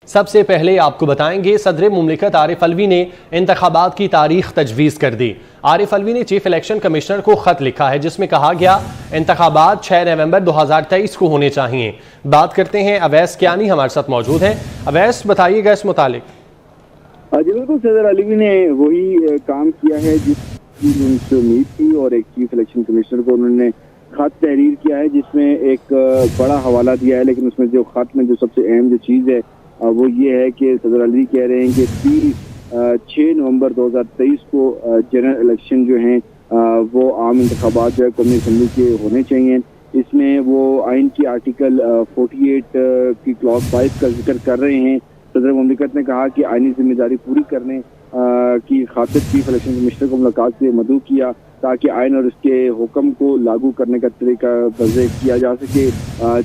सबसे पहले आपको बताएंगे सदर मुमलिकत आरिफ अलवी ने इंतखाबात की तारीख तजवीज़ कर दी। आरिफ अलवी ने चीफ इलेक्शन कमिश्नर को खत लिखा है जिसमें कहा गया इंतखाबात 6 नवंबर 2023 को होने चाहिए। बात करते हैं अवैस कियानी हमारे साथ मौजूद हैं। अवैस बताइएगा इस मुतालिक। जी बिल्कुल, सदर अलवी ने वही काम किया है जिसकी उनसे उम्मीद थी और एक चीफ इलेक्शन कमिश्नर को उन्होंने खत तहरीर किया है जिसमें एक बड़ा हवाला दिया है, लेकिन उसमें जो खत में जो सबसे अहम जो चीज़ है वो ये है कि सदर अलवी कह रहे हैं कि 6 नवंबर 2023 को जनरल इलेक्शन जो हैं वो आम इंतखाबात जो है कौमी असम्बली के होने चाहिए। इसमें वो आइन की आर्टिकल 48 की क्लॉज 5 का जिक्र कर रहे हैं। सदर मुमलिकत ने कहा कि आइनी जिम्मेदारी पूरी करने की खातिर चीफ इलेक्शन कमिश्नर को मुलाकात से मदऊ किया ताकि आइन और इसके हुक्म को लागू करने का तरीका वज़े किया जा सके।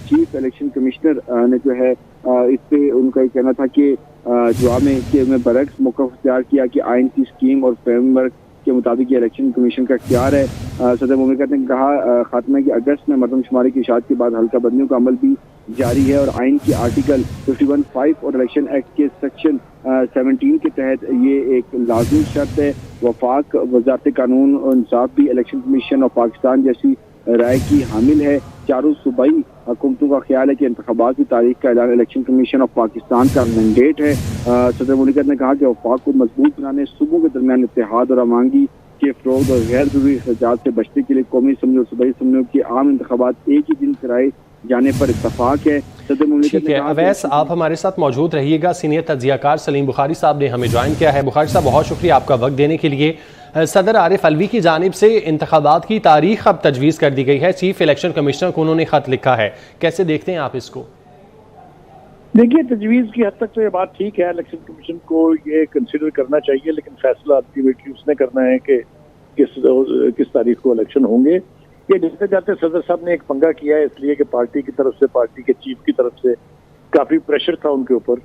चीफ इलेक्शन कमिश्नर ने जो है इस पे उनका ये कहना था कि जवाब में बरक्स मौक़िफ़ इख्तियार किया कि आइन की स्कीम और फ्रेमवर्क के मुताबिक ये इलेक्शन कमीशन का इख्तियार है। सदर मुमलिकत ने कहा खात्मे की अगस्त में मरदमशुमारी की इशाअत के बाद हल्का बंदियों का अमल भी जारी है और आइन की आर्टिकल 51(5) और इलेक्शन एक्ट के सेक्शन 17 के तहत ये एक लाज़मी शर्त है। वफाक वज़ारत कानून और इंसाफ भी इलेक्शन कमीशन ऑफ पाकिस्तान जैसी राय की हामिल है। चारों सूबाई हुकूमतों का ख्याल है कि इंतखाबात की तारीख का ऐलान इलेक्शन कमीशन ऑफ पाकिस्तान का मैंडेट है। सदर मुमलिकत ने कहा कि वफाक को मजबूत बनाने, सूबों के दरमियान इत्तेहाद और अमांगी के फ़रोग़ और गैर ज़रूरी अख़राजात से बचने के लिए कौमी असम्बली और सूबाई असम्बलियों के आम इंतखाबात एक ही दिन कराए जाने पर इत्तफाक है। ठीक है अवैस, आप हमारे साथ मौजूद रहिएगा। सीनियर तज्ज़ियाकार सलीम बुखारी साहब ने हमें ज्वाइन किया है। बुखारी साहब, बहुत शुक्रिया आपका वक्त देने के लिए। सदर आरिफ अलवी की जानिब से इंतखाबात की तारीख अब तजवीज़ कर दी गई है। चीफ इलेक्शन कमिश्नर को उन्होंने खत लिखा है, कैसे देखते हैं आप इसको? देखिए, तजवीज़ की हद तक तो ये बात ठीक है, इलेक्शन कमीशन को ये कंसिडर करना चाहिए, लेकिन फैसला अल्टीमेटली उसने करना है कि किस तारीख को इलेक्शन होंगे। ये देखते जाते सदर साहब ने एक पंगा किया है, इसलिए कि पार्टी की तरफ से, पार्टी के चीफ की तरफ से काफ़ी प्रेशर था उनके ऊपर।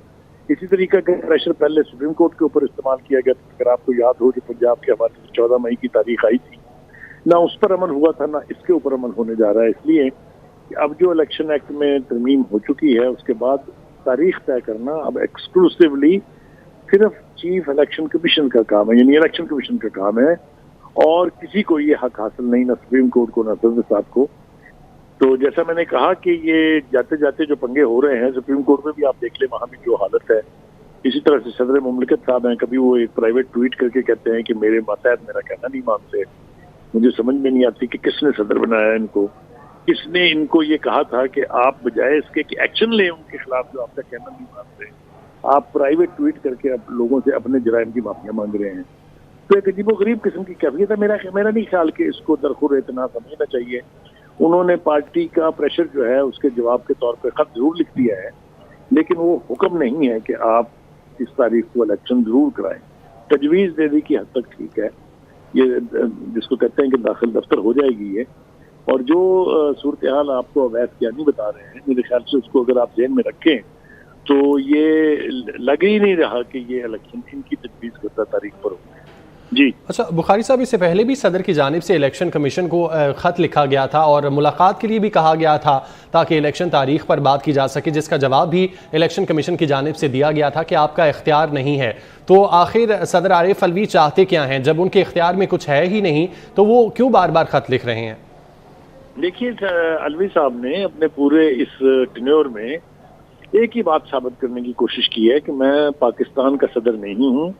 इसी तरीके का प्रेशर पहले सुप्रीम कोर्ट के ऊपर इस्तेमाल किया गया। अगर आपको याद हो कि पंजाब के हवाले से 14 मई की तारीख आई थी, ना उस पर अमल हुआ था ना इसके ऊपर अमल होने जा रहा है। इसलिए अब जो इलेक्शन एक्ट में तरमीम हो चुकी है उसके बाद तारीख तय करना अब एक्सक्लूसिवली सिर्फ चीफ इलेक्शन कमीशन का काम है, यानी इलेक्शन कमीशन का काम है और किसी को ये हक हासिल नहीं, ना सुप्रीम कोर्ट को ना सदर साहब को। तो जैसा मैंने कहा कि ये जाते जाते जो पंगे हो रहे हैं सुप्रीम कोर्ट में भी आप देख लें, वहाँ भी जो हालत है। इसी तरह से सदर मुमलिकत साहब हैं, कभी वो एक प्राइवेट ट्वीट करके कहते हैं कि मेरे मातहत मेरा कहना नहीं मानते। मुझे समझ में नहीं आती कि किसने सदर बनाया इनको, किसने इनको ये कहा था कि आप बजाय इसके कि एक्शन लें उनके खिलाफ जो आपका कहना नहीं मानते, आप प्राइवेट ट्वीट करके आप लोगों से अपने जराइम की माफिया मांग रहे हैं। तो एक अजीबोगरीब किस्म की कैफियत है। मेरा नहीं ख्याल कि इसको दरखुर इतना समझना चाहिए। उन्होंने पार्टी का प्रेशर जो है उसके जवाब के तौर पर खत जरूर लिख दिया है, लेकिन वो हुक्म नहीं है कि आप इस तारीख को इलेक्शन जरूर कराएं। तजवीज़ दे दी की हद तक ठीक है, ये जिसको कहते हैं कि दाखिल दफ्तर हो जाएगी ये। और जो सूरत हाल आपको अवैस कियानी बता रहे हैं, मेरे ख्याल से उसको अगर आप ज़हन में रखें तो ये लग ही नहीं रहा कि ये इलेक्शन इनकी तजवीज़ करता तारीख पर हो जी। अच्छा बुखारी साहब, इससे पहले भी सदर की जानिब से इलेक्शन कमीशन को खत लिखा गया था और मुलाकात के लिए भी कहा गया था ताकि इलेक्शन तारीख पर बात की जा सके, जिसका जवाब भी इलेक्शन कमीशन की जानिब से दिया गया था कि आपका इख्तियार नहीं है। तो आखिर सदर आरिफ अलवी चाहते क्या हैं? जब उनके इख्तियार में कुछ है ही नहीं तो वो क्यों बार बार खत लिख रहे हैं? देखिए, अलवी साहब ने अपने पूरे इस टेन्योर में एक ही बात साबित करने की कोशिश की है कि मैं पाकिस्तान का सदर नहीं हूँ,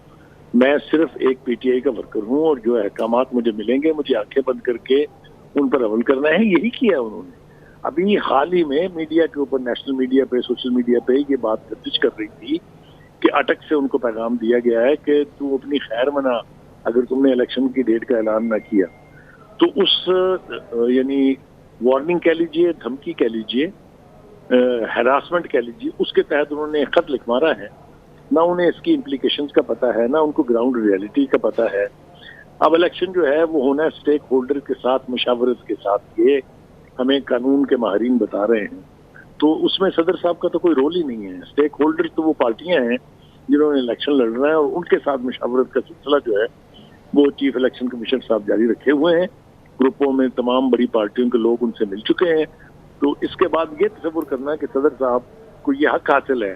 मैं सिर्फ एक पीटीआई का वर्कर हूँ और जो अहकामात मुझे मिलेंगे मुझे आंखें बंद करके उन पर अमल करना है। यही किया उन्होंने। अभी हाल ही में मीडिया के ऊपर, नेशनल मीडिया पे, सोशल मीडिया पे ये बात गर्दिश कर रही थी कि अटक से उनको पैगाम दिया गया है कि तू अपनी खैर मना, अगर तुमने इलेक्शन की डेट का ऐलान ना किया तो उस यानी वार्निंग कह लीजिए, धमकी कह लीजिए, हैरासमेंट कह लीजिए, उसके तहत उन्होंने खत लिख मारा है। ना उन्हें इसकी इम्प्लीकेशंस का पता है, ना उनको ग्राउंड रियलिटी का पता है। अब इलेक्शन जो है वो होना है स्टेक होल्डर के साथ, मुशावरत के साथ, ये हमें कानून के माहिरीन बता रहे हैं। तो उसमें सदर साहब का तो कोई रोल ही नहीं है। स्टेक होल्डर तो वो पार्टियां हैं जिन्होंने इलेक्शन लड़ना है और उनके साथ मुशावरत का सिलसिला जो है वो चीफ इलेक्शन कमीशन साहब जारी रखे हुए हैं। ग्रुपों में तमाम बड़ी पार्टियों के लोग उनसे मिल चुके हैं। तो इसके बाद ये तस्वुर करना कि सदर साहब को ये हक हासिल है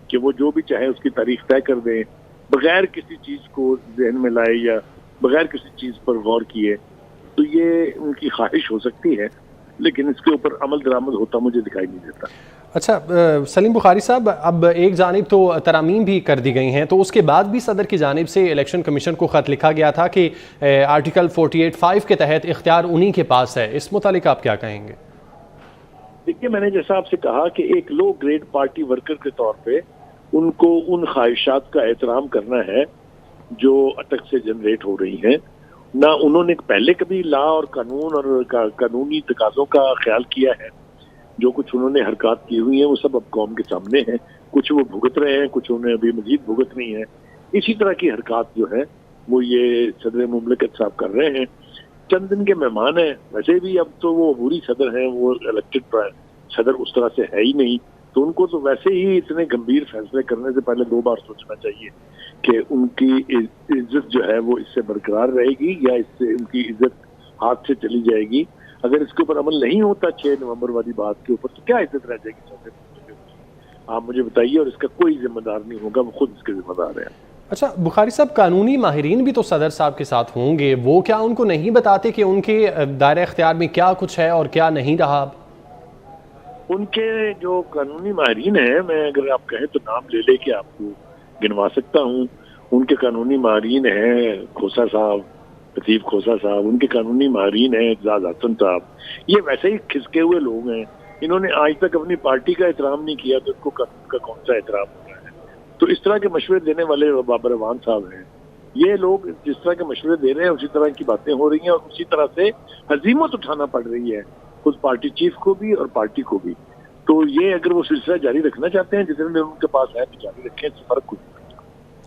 کہ وہ جو بھی چاہے اس کی تاریخ طے کر دیں بغیر کسی چیز کو ذہن میں لائے یا بغیر کسی چیز پر غور کیے. تو یہ ان کی خواہش ہو سکتی ہے لیکن اس کے اوپر عمل درآمد ہوتا مجھے دکھائی نہیں دیتا. اچھا سلیم بخاری صاحب، اب ایک جانب تو ترامیم بھی کر دی گئی ہیں، تو اس کے بعد بھی صدر کی جانب سے الیکشن کمیشن کو خط لکھا گیا تھا کہ آرٹیکل 48(5) کے تحت اختیار انہی کے پاس ہے. اس متعلق آپ کیا کہیں گے؟ دیکھیے، میں نے جیسا آپ سے کہا کہ ایک لو گریڈ پارٹی ورکر کے طور پہ ان کو ان خواہشات کا احترام کرنا ہے جو اٹک سے جنریٹ ہو رہی ہیں. نہ انہوں نے پہلے کبھی لا اور قانون اور قانونی تقاضوں کا خیال کیا ہے. جو کچھ انہوں نے حرکات کی ہوئی ہیں وہ سب اب قوم کے سامنے ہیں. کچھ وہ بھگت رہے ہیں، کچھ انہیں ابھی مزید بھگتنی ہے. اسی طرح کی حرکات جو ہے وہ یہ صدر مملکت صاحب کر رہے ہیں. چند دن کے مہمان ہیں، ویسے بھی اب تو وہ عبوری صدر ہیں، وہ الیکٹڈ صدر اس طرح سے ہے ہی نہیں. تو ان کو تو ویسے ہی اتنے گمبھیر فیصلے کرنے سے پہلے 2 بار سوچنا چاہیے کہ ان کی عزت جو ہے وہ اس سے برقرار رہے گی یا اس سے ان کی عزت ہاتھ سے چلی جائے گی. اگر اس کے اوپر عمل نہیں ہوتا 6 نومبر والی بات کے اوپر تو کیا عزت رہ جائے گی؟ آپ مجھے بتائیے. اور اس کا کوئی ذمہ دار نہیں ہوگا، وہ خود اس کے ذمہ دار ہیں. اچھا بخاری صاحب، قانونی ماہرین بھی تو صدر صاحب کے ساتھ ہوں گے، وہ کیا ان کو نہیں بتاتے کہ ان کے دائرہ اختیار میں کیا کچھ ہے اور کیا نہیں رہا؟ ان کے جو قانونی ماہرین ہیں، میں اگر آپ کہیں تو نام لے لے کے آپ کو گنوا سکتا ہوں. ان کے قانونی ماہرین ہیں کھوسا صاحب، لطیف کھوسا صاحب. ان کے قانونی ماہرین ہیں اعجاز حسن صاحب. یہ ویسے ہی کھسکے ہوئے لوگ ہیں. انہوں نے آج تک اپنی پارٹی کا احترام نہیں کیا تو ان کو قانون کا کون سا احترام ہو رہا ہے؟ تو اس طرح کے مشورے دینے والے بابر اعوان صاحب ہیں. یہ لوگ جس طرح کے مشورے دے رہے ہیں اسی طرح کی باتیں ہو رہی ہیں اور اسی طرح سے ہزیمت اٹھانا پڑ رہی ہے خود پارٹی چیف کو بھی اور پارٹی کو بھی. تو یہ اگر وہ سلسلہ جاری رکھنا چاہتے ہیں جتنے دن ان کے پاس ہے تو جاری رکھیں، اس سے فرق کچھ نہیں پڑتا.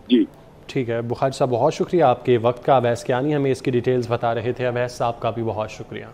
جی ٹھیک ہے بخاری صاحب، بہت شکریہ آپ کے وقت کا. اویس کیانی ہمیں اس کی ڈیٹیلز بتا رہے تھے. اویس صاحب کا بھی بہت شکریہ.